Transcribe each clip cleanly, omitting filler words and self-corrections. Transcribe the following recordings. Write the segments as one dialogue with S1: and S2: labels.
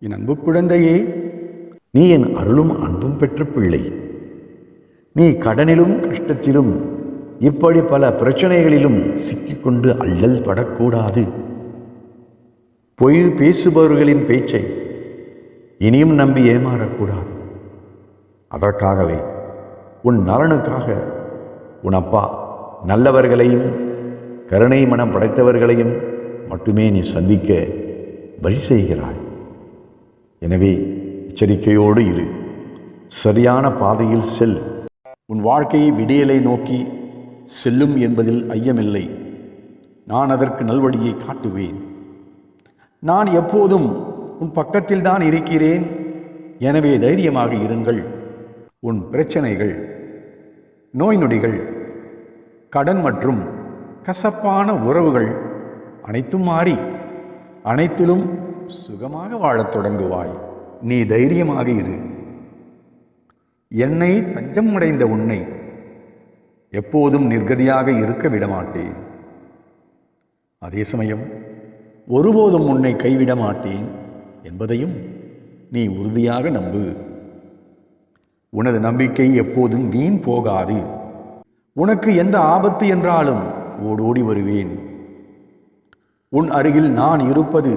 S1: என் அன்பு குழந்தையே,
S2: நீ என் அருளும் அன்பும் பெற்ற பிள்ளை. நீ கடனிலும் கஷ்டத்திலும் இப்படி பல பிரச்சனைகளிலும் சிக்கிக்கொண்டு அல்லல் படக்கூடாது. பொய் பேசுபவர்களின் பேச்சை இனியும் நம்பி ஏமாறக்கூடாது. அதற்காகவே உன் நலனுக்காக உன் அப்பா நல்லவர்களையும் கருணை மனம் படைத்தவர்களையும் மட்டுமே நீ சந்திக்க வழி செய்கிறாய். எனவே எச்சரிக்கையோடு இரு. சரியான பாதையில் செல். உன் வாழ்க்கையை விடியலை நோக்கி செல்லும் என்பதில் ஐயமில்லை. நான் அதற்கு நல்வழியை காட்டுவேன். நான் எப்போதும் உன் பக்கத்தில் தான் இருக்கிறேன். எனவே தைரியமாக இருங்கள். உன் பிரச்சனைகள், நோய் நொடிகள், கடன் மற்றும் கசப்பான உறவுகள் அனைத்தும் மாறி அனைத்திலும் சுகமாக வாழத் தொடங்குவாய். நீ தைரியமாக இரு. என்னை தஞ்சம் அடைந்த உன்னை எப்போதும் நிர்கதியாக இருக்க விடமாட்டேன். அதே சமயம் ஒருபோதும் உன்னை கைவிட மாட்டேன் என்பதையும் நீ உறுதியாக நம்பு. உனது நம்பிக்கை எப்போதும் வீண் போகாது. உனக்கு எந்த ஆபத்து என்றாலும் ஓடோடி வருவேன். உன் அருகில் நான் இருப்பது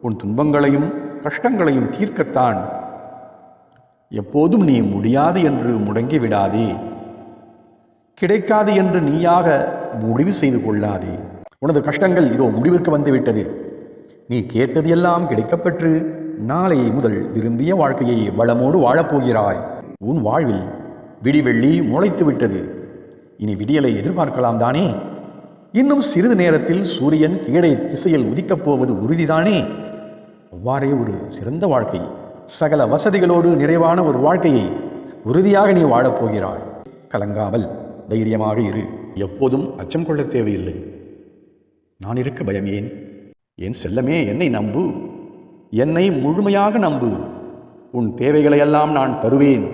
S2: உன் துன்பங்களையும் கஷ்டங்களையும் தீர்க்கத்தான். எப்போதும் நீ முடியாது என்று முடங்கி விடாதே. கிடைக்காது என்று நீயாக முடிவு செய்து கொள்ளாதே. உனது கஷ்டங்கள் இதோ முடிவிற்கு வந்துவிட்டது. நீ கேட்டது எல்லாம் கிடைக்கப்பெற்று நாளை முதல் விரும்பிய வாழ்க்கையை வளமோடு வாழப்போகிறாய். உன் வாழ்வில் விடிவெள்ளி முளைத்து விட்டது. இனி விடியலை எதிர்பார்க்கலாம் தானே? இன்னும் சிறிது நேரத்தில் சூரியன் கீழே திசையில் உதிக்கப் போவது உறுதிதானே? அவ்வாறே ஒரு சிறந்த வாழ்க்கை, சகல வசதிகளோடு நிறைவான ஒரு வாழ்க்கையை உறுதியாக நீ வாழப்போகிறாய். கலங்காமல் தைரியமாக இரு. எப்போதும் அச்சம் கொள்ள தேவையில்லை. நான் இருக்க பயம் ஏன்? என் செல்லமே, என்னை நம்பு. என்னை முழுமையாக நம்பு. உன் தேவைகளையெல்லாம் நான் தருவேன்.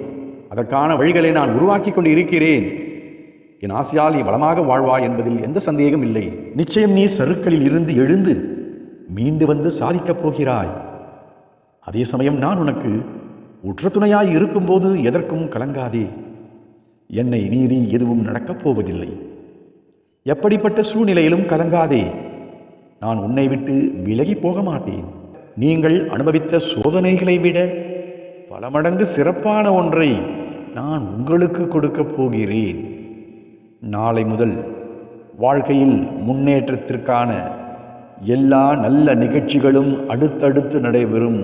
S2: அதற்கான வழிகளை நான் உருவாக்கி கொண்டு இருக்கிறேன். என் ஆசையால் நீ வளமாக வாழ்வாய் என்பதில் எந்த சந்தேகம் இல்லை. நிச்சயம் நீ சறுக்களில் இருந்து எழுந்து மீண்டு வந்து சாதிக்கப் போகிறாய். அதே சமயம் நான் உனக்கு உற்ற துணையாய் இருக்கும்போது எதற்கும் கலங்காதே. என்னை மீறி எதுவும் நடக்கப் போவதில்லை. எப்படிப்பட்ட சூழ்நிலையிலும் கலங்காதே. நான் உன்னை விட்டு விலகி போக மாட்டேன். நீங்கள் அனுபவித்த சோதனைகளை விட பல மடங்கு சிறப்பான ஒன்றை நான் உங்களுக்கு கொடுக்கப் போகிறேன். நாளை முதல் வாழ்க்கையில் முன்னேற்றத்திற்கான எல்லா நல்ல நிகழ்ச்சிகளும் அடுத்தடுத்து நடைபெறும்.